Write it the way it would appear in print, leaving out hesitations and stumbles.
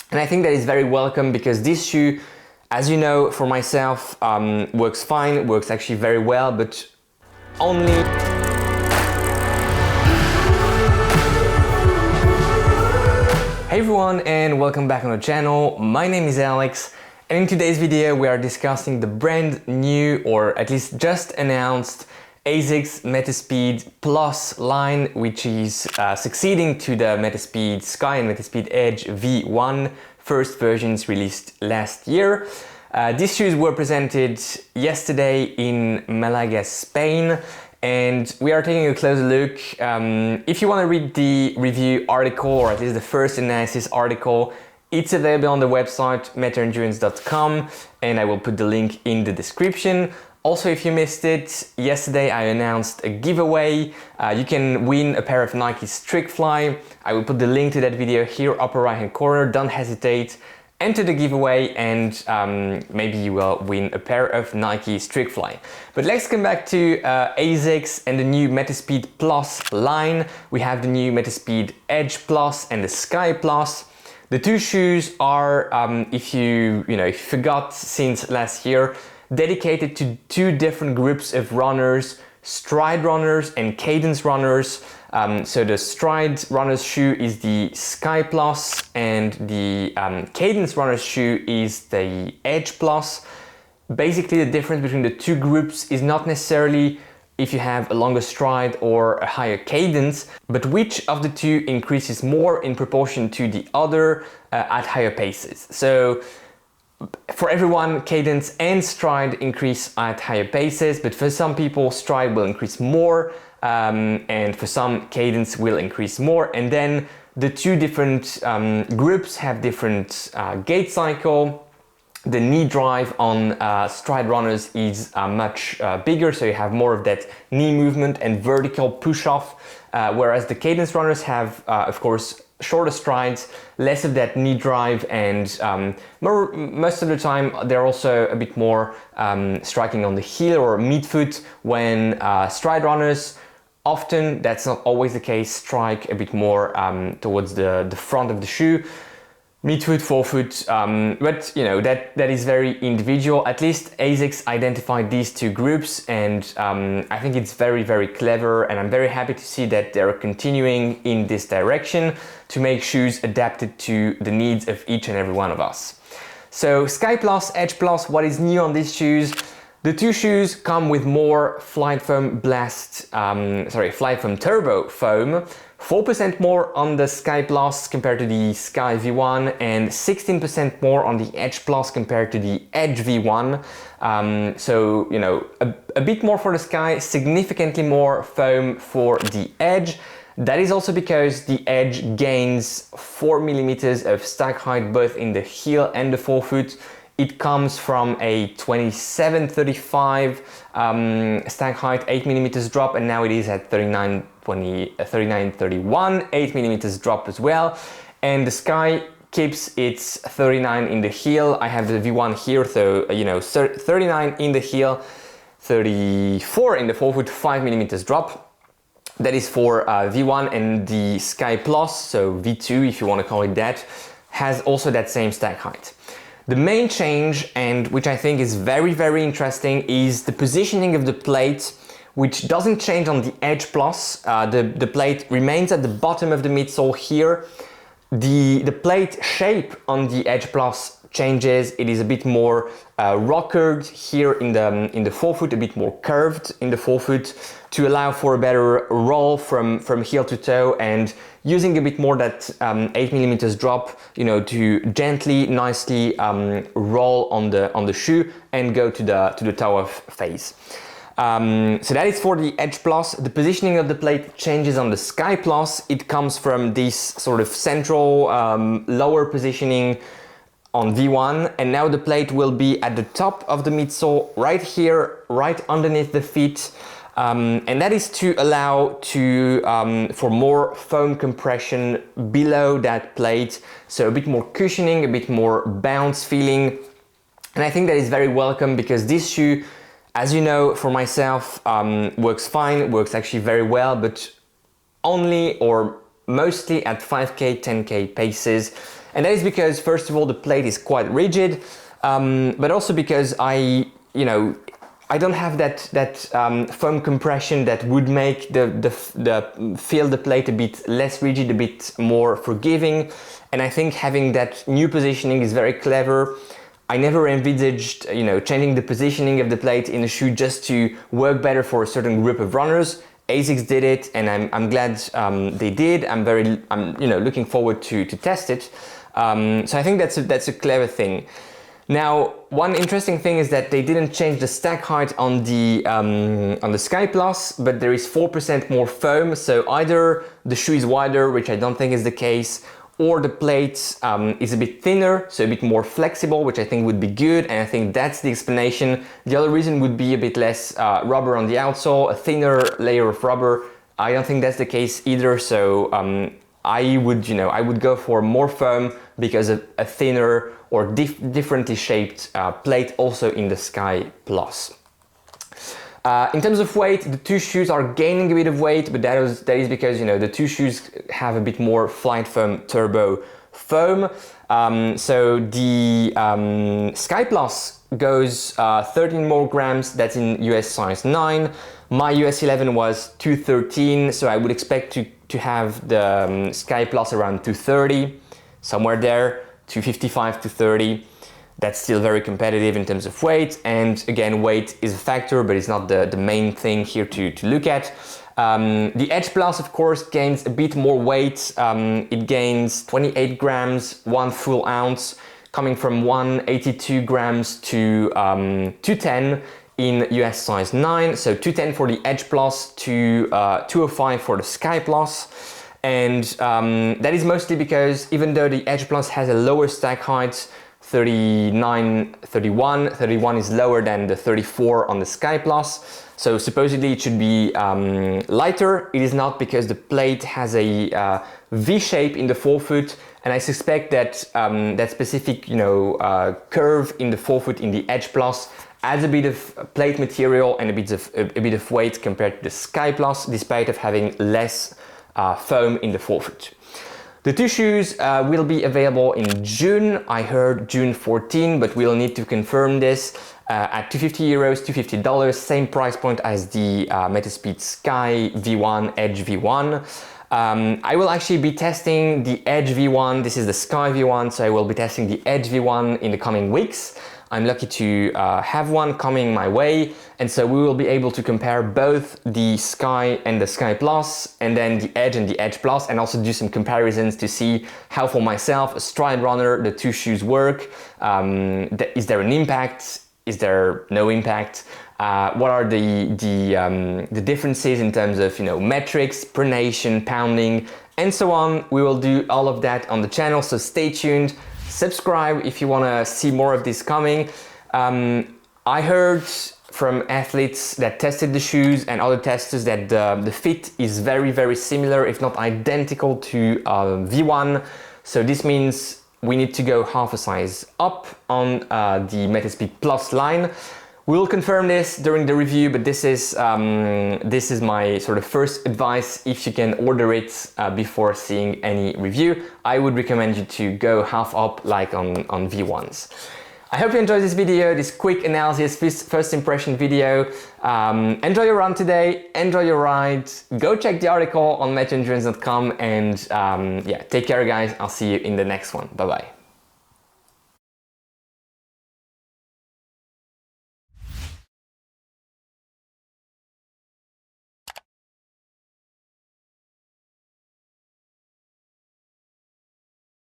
And I think that is very welcome because this shoe, as you know, for myself, works fine, works actually very well, but only... Hey everyone, and welcome back on the channel. My name is Alex, and in today's video we are discussing the brand new, or at least just announced, Asics Metaspeed Plus line, which is succeeding to the Metaspeed Sky and Metaspeed Edge V1 first versions released last year. These shoes were presented yesterday in Malaga, Spain, and we are taking a closer look. If you want to read the review article, or at least the first analysis article, it's available on the website metaendurance.com, and I will put the link in the description. Also, if you missed it, yesterday I announced a giveaway. You can win a pair of Nike Strixfly. I will put the link to that video here, upper right hand corner. Don't hesitate, enter the giveaway, and maybe you will win a pair of Nike Strixfly. But let's come back to Asics and the new Metaspeed Plus line. We have the new Metaspeed Edge Plus and the Sky Plus. The two shoes are, if you forgot since last year, dedicated to two different groups of runners: stride runners and cadence runners. So the stride runners shoe is the Sky Plus, and the cadence runners shoe is the Edge Plus. Basically, the difference between the two groups is not necessarily if you have a longer stride or a higher cadence, but which of the two increases more in proportion to the other at higher paces. So for everyone, cadence and stride increase at higher paces, but for some people stride will increase more, and for some cadence will increase more. And then the two different groups have different gait cycle. The knee drive on stride runners is much bigger, so you have more of that knee movement and vertical push-off, whereas the cadence runners have, of course, shorter strides, less of that knee drive, and most of the time they're also a bit more striking on the heel or midfoot, when stride runners, often, that's not always the case, strike a bit more towards the front of the shoe. Midfoot, forefoot, but that is very individual. At least Asics identified these two groups, and I think it's very, very clever, and I'm very happy to see that they're continuing in this direction to make shoes adapted to the needs of each and every one of us. So Sky Plus, Edge Plus, what is new on these shoes? The two shoes come with more Flight Foam Turbo Foam, 4% more on the Sky Plus compared to the Sky V1, and 16% more on the Edge Plus compared to the Edge V1. So, a bit more for the Sky, significantly more foam for the Edge. That is also because the Edge gains 4 millimeters of stack height both in the heel and the forefoot. It comes from a 27-35 stack height, 8 millimeters drop, and now it is at 39-31, 8 millimeters drop as well. And the Sky keeps its 39 in the heel. I have the V1 here, so 39 in the heel, 34 in the forefoot, 5 millimeters drop. That is for V1, and the Sky Plus, so V2 if you want to call it that, has also that same stack height. The main change, and which I think is very, very interesting, is the positioning of the plate, which doesn't change on the Edge Plus. The plate remains at the bottom of the midsole here. The plate shape on the Edge Plus changes. It is a bit more rockered here in the forefoot, a bit more curved in the forefoot, to allow for a better roll from heel to toe, and using a bit more that 8 millimeters drop, to gently, nicely roll on the shoe and go to the toe of phase. So that is for the Edge Plus. The positioning of the plate changes on the Sky Plus. It comes from this sort of central lower positioning on V1, and now the plate will be at the top of the midsole, right here, right underneath the feet. And that is to allow for more foam compression below that plate, so a bit more cushioning, a bit more bounce feeling. And I think that is very welcome because this shoe, as you know, for myself, works fine, works actually very well, but only or mostly at 5K, 10K paces. And that is because, first of all, the plate is quite rigid, but also because I don't have that foam compression that would make the plate a bit less rigid, a bit more forgiving. And I think having that new positioning is very clever. I never envisaged, changing the positioning of the plate in a shoe just to work better for a certain group of runners. Asics did it, and I'm glad they did. I'm looking forward to test it. So I think that's a clever thing. Now, one interesting thing is that they didn't change the stack height on the Sky Plus, but there is 4% more foam. So either the shoe is wider, which I don't think is the case, or the plate is a bit thinner, so a bit more flexible, which I think would be good. And I think that's the explanation. The other reason would be a bit less rubber on the outsole, a thinner layer of rubber. I don't think that's the case either. So I would go for more foam because of a thinner or differently shaped plate also in the Sky Plus. In terms of weight, the two shoes are gaining a bit of weight, but that is because the two shoes have a bit more Flight Foam Turbo foam. So the Sky Plus goes 13 more grams. That's in US size 9. My US 11 was 213, so I would expect to have the Sky Plus around 230, somewhere there, 255 to 30. That's still very competitive in terms of weight. And again, weight is a factor, but it's not the main thing here to look at. The Edge Plus, of course, gains a bit more weight. It gains 28 grams, 1 full ounce, coming from 182 grams to 210 in US size 9. So 210 for the Edge Plus to 205 for the Sky Plus. And that is mostly because even though the Edge Plus has a lower stack height, 31 is lower than the 34 on the Sky Plus. So supposedly it should be lighter. It is not, because the plate has a V shape in the forefoot, and I suspect that that specific curve in the forefoot in the Edge Plus adds a bit of plate material and a bit of weight compared to the Sky Plus, despite of having less foam in the forefoot. The two shoes will be available in June. I heard June 14, but we'll need to confirm this at €250, $250, same price point as the Metaspeed Sky V1, Edge V1. I will actually be testing the Edge V1. This is the Sky V1, so I will be testing the Edge V1 in the coming weeks. I'm lucky to have one coming my way, and so we will be able to compare both the Sky and the Sky Plus, and then the Edge and the Edge Plus, and also do some comparisons to see how, for myself, a stride runner, the two shoes work. Is there an impact? Is there no impact? What are the differences in terms of metrics, pronation, pounding, and so on? We will do all of that on the channel, so stay tuned. Subscribe if you want to see more of this coming. I heard from athletes that tested the shoes and other testers that the fit is very, very similar, if not identical, to V1. So this means we need to go half a size up on the Metaspeed Plus line. We'll confirm this during the review, but this is my sort of first advice. If you can order it before seeing any review, I would recommend you to go half up like on V1s. I hope you enjoyed this video, this quick analysis, first impression video. Enjoy your run today, enjoy your ride, go check the article on MetaEndurance.com, and yeah, take care guys, I'll see you in the next one, bye bye.